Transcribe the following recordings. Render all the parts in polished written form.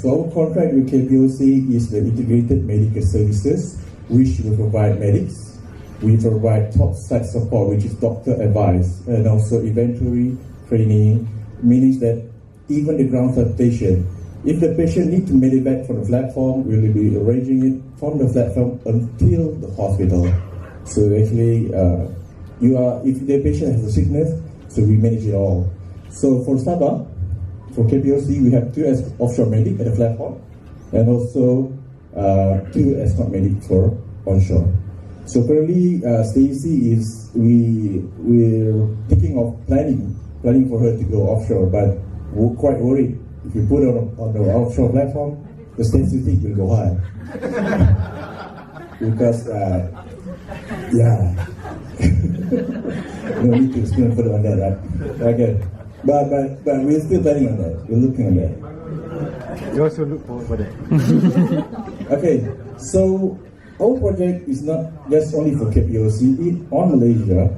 So our contract with KPOC is the integrated medical services, which will provide medics. We provide top site support, which is doctor advice, and also inventory training, meaning that even the ground floor patient, if the patient needs to medevac from the platform, we will be arranging it from the platform until the hospital. So actually, if the patient has a sickness, so we manage it all. So for Sabah, for KPOC, we have 2 offshore medic at the platform, and also 2 escort medic for onshore. So currently, Stacy is we're thinking of planning for her to go offshore, but we're quite worried. If you put her on the offshore platform, the statistic will go high. Because, no need to explain further on that, right? Okay. But we're still planning on that. We're looking on that. You also look forward for that. Okay. So our project is not just only for KPOC. On Malaysia,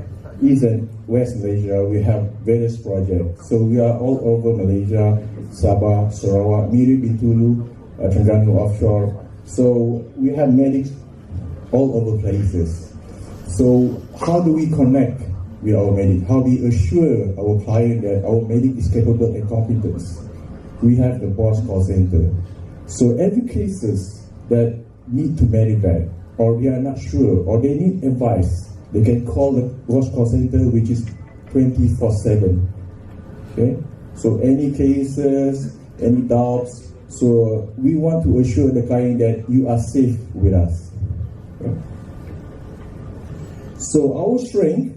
even West Malaysia, we have various projects. So we are all over Malaysia, Sabah, Sarawak, Miri, Bintulu, Terengganu offshore. So we have medics all over places. So how do we connect with our medic? How do we assure our client that our medic is capable and competent? We have the BOSS call center. So every cases that need to medevac, or they are not sure, or they need advice, they can call the BOSS call center, which is 24/7. Okay? So any cases, any doubts, so we want to assure the client that you are safe with us. Okay? So our strength,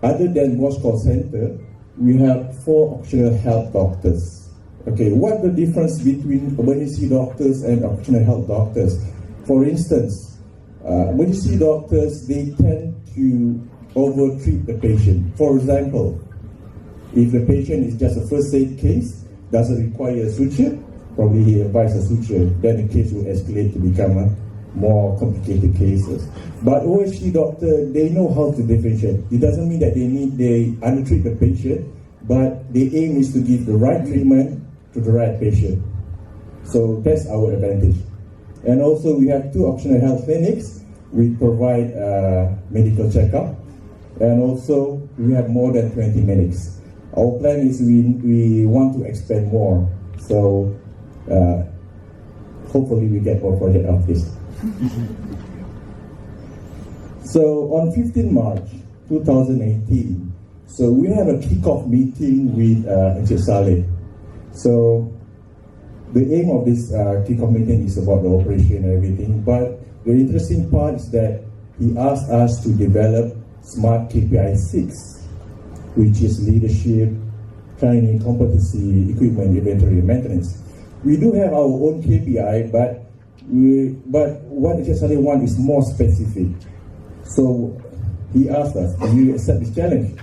other than BOSS call center, we have 4 occupational health doctors. Okay, what the difference between emergency doctors and occupational health doctors? For instance, emergency doctors, they tend to over-treat the patient. For example, if the patient is just a first aid case, doesn't require a suture, probably he advises a suture, then the case will escalate to become a more complicated cases. But OHC doctor, they know how to differentiate. It doesn't mean that they undertreat the patient, but the aim is to give the right treatment to the right patient. So that's our advantage. And also we have 2 occupational health clinics. We provide medical checkup, and also we have more than 20 medics. Our plan is we want to expand more. So hopefully we get more project out of this. So on 15 March 2018, so we have a kickoff meeting with Encik Saleh. So the aim of this kickoff meeting is about the operation and everything, but the interesting part is that he asked us to develop SMART KPI 6, which is leadership, training, competency, equipment, inventory, and maintenance. We do have our own KPI, but what HSE want is more specific. So he asked us, "Do you accept this challenge?"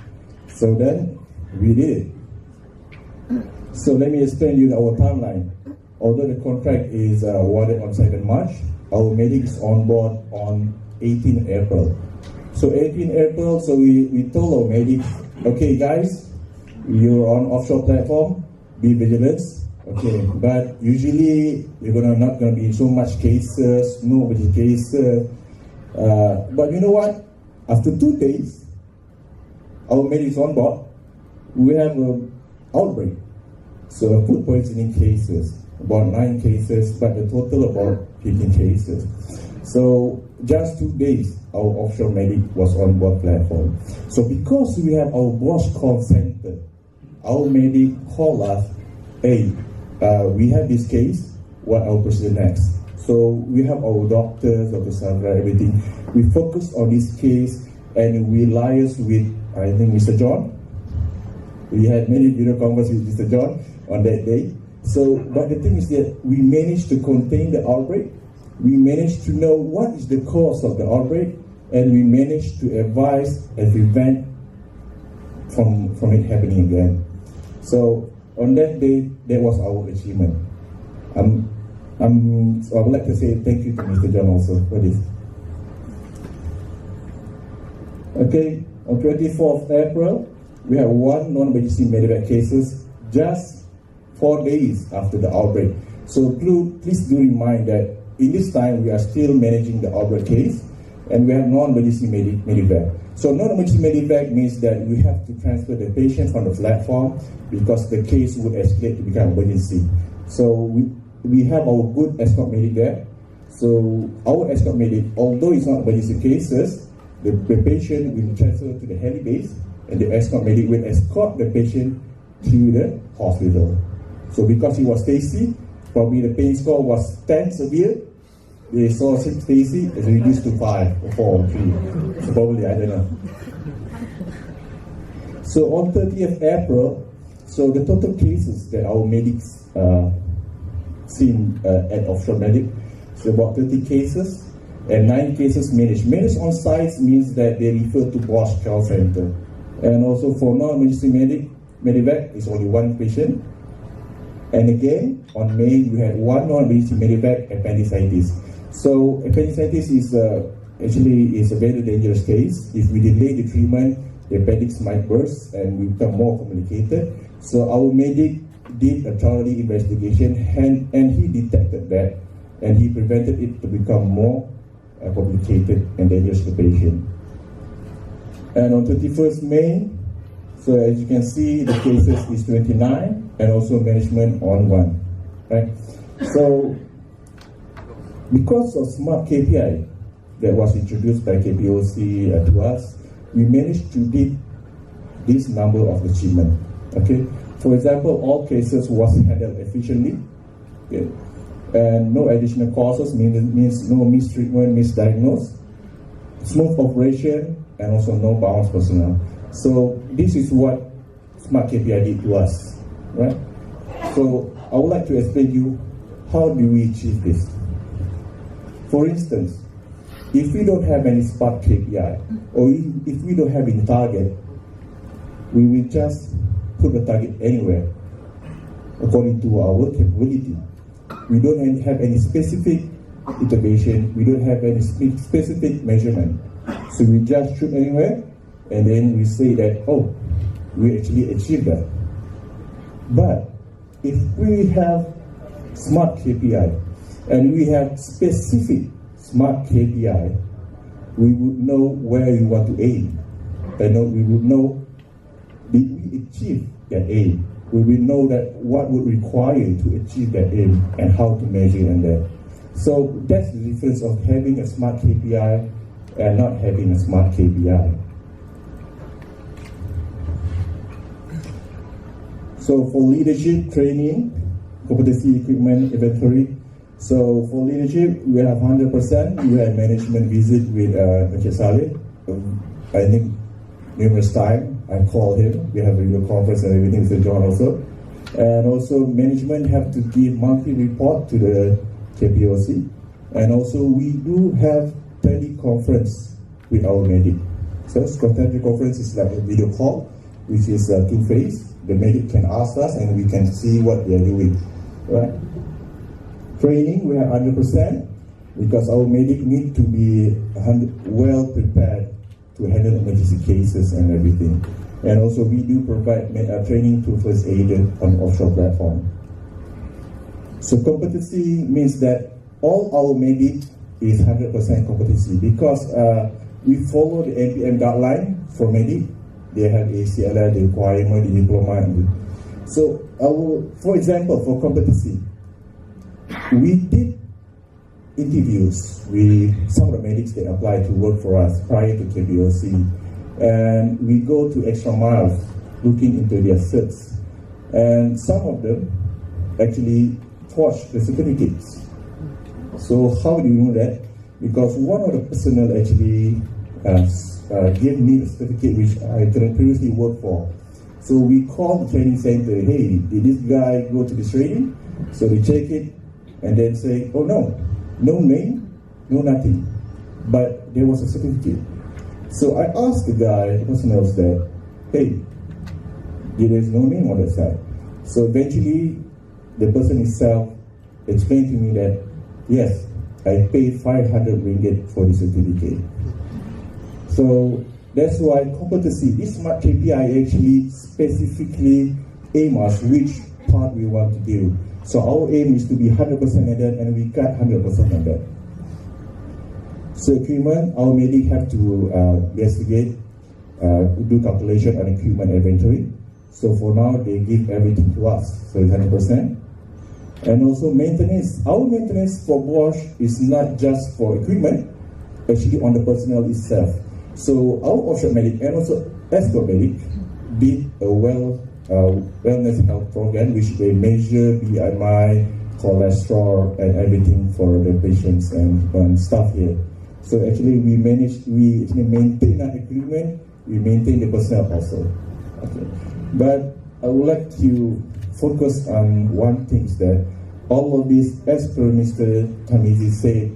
So then we did it. So let me explain you our timeline. Although the contract is awarded on 2nd March, our medic is on board on 18 April. So 18 April, so we told our medic, "Okay guys, you're on offshore platform, be vigilant. Okay, but usually you're not gonna be so much cases, no cases. But you know what? After 2 days, our medic is on board. We have an outbreak. So food poisoning cases, about 9 cases, but the total about 15 cases. So just 2 days, our offshore medic was on board platform. So because we have our BOSS call center, our medic called us, "Hey, we have this case, what our procedure next?" So we have our doctors, Dr. Sandra, everything. We focus on this case and we liaise with, I think, Mr. John. We had many video conversations with Mr. John on that day. So, but the thing is that we managed to contain the outbreak. We managed to know what is the cause of the outbreak, and we managed to advise and prevent from it happening again. So on that day, that was our achievement. So I would like to say thank you to Mr. John also for this. Okay, on 24th April, we have 1 non-emergency medevac cases just 4 days after the outbreak. So please do remind that in this time we are still managing the outbreak case, and we have non-emergency medevac. So non-emergency medevac means that we have to transfer the patient from the platform because the case would escalate to become emergency. So we have our good escort medic there. So our escort medic, although it's not emergency cases, the patient will transfer to the heli base, and the escort medic will escort the patient to the hospital. So because he was Stacy, probably the pain score was 10 severe. They saw Stacy is reduced to 5 or 4 or 3. So probably, I don't know. So on 30th April, so the total cases that our medics seen at offshore medic, so about 30 cases, and 9 cases managed. Managed on site means that they refer to Bosch Care Center. And also for non-emergency medevac, it's only 1 patient. And again, on May, we had 1 non-emergency medevac appendicitis. So appendicitis is actually a very dangerous case. If we delay the treatment, the appendix might burst and we become more complicated. So our medic did a thorough investigation and he detected that, and he prevented it to become more complicated and dangerous to the patient. And on 31st May, so as you can see, the cases is 29 and also management on 1. Right? So because of smart KPI that was introduced by KPOC to us, we managed to beat this number of achievement. Okay, for example, all cases was handled efficiently, okay? And no additional causes means no mistreatment, misdiagnosed, smooth operation, and also no bounce personnel. So this is what smart KPI did to us, right? So I would like to explain to you how do we achieve this. For instance, if we don't have any smart KPI, or if we don't have any target, we will just put the target anywhere according to our capability. We don't have any specific intervention, we don't have any specific measurement. So we just shoot anywhere, and then we say that, oh, we actually achieved that. But if we have smart KPI, and we have specific smart KPI, we would know where we want to aim. And we would know, did we achieve that aim? We will know that what would require to achieve that aim and how to measure and that. So that's the difference of having a smart KPI and not having a smart KPI. So for leadership training, competency equipment inventory. So for leadership, we have 100%. We had management visit with Mr. Saleh. I think numerous times. I called him. We have a video conference and everything with John also. And also management have to give monthly report to the KPOC. And also we do have teleconference with our medic. So teleconference is like a video call, which is two-phase. The medic can ask us and we can see what they are doing. Right? Training, we have 100% because our medic need to be well prepared to handle emergency cases and everything. And also we do provide training to first aid on offshore platform. So competency means that all our medic is 100% competency because we follow the NPM guideline for medic. They have ACLR, the requirement, the diploma. So for example, for competency, we did interviews with some of the medics that apply to work for us prior to KPOC, and we go to extra miles looking into their certs, and some of them actually forged the certificates. So how do you know that? Because one of the personnel actually gave me the certificate which I previously worked for. So we called the training center, hey, did this guy go to this training? So they check it and then say, oh no name, no nothing, but there was a certificate. So I asked the guy, the person else there, hey, there's no name on that side. So eventually, the person itself explained to me that, yes, I paid 500 ringgit for the certificate. So that's why competency, this smart KPI actually specifically aim us which part we want to do. So our aim is to be 100% added, and we cut 100% added. So equipment, our medic have to investigate, do calculation on equipment inventory. So for now, they give everything to us, so 100%. And also maintenance. Our maintenance for Bosch is not just for equipment, actually on the personnel itself. So our offshore medic and also escort medic did a wellness health program, which they measure BMI, cholesterol, and everything for the patients and staff here. So actually, we actually maintain our equipment, we maintain the personnel also. Okay. But I would like to focus on one thing, is that all of this, as per Mr. Tamizi said,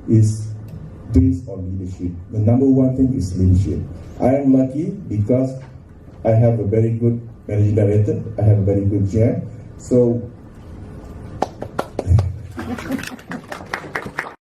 is based on leadership. The number one thing is leadership. I am lucky because I have a very good managing director, I have a very good GM. So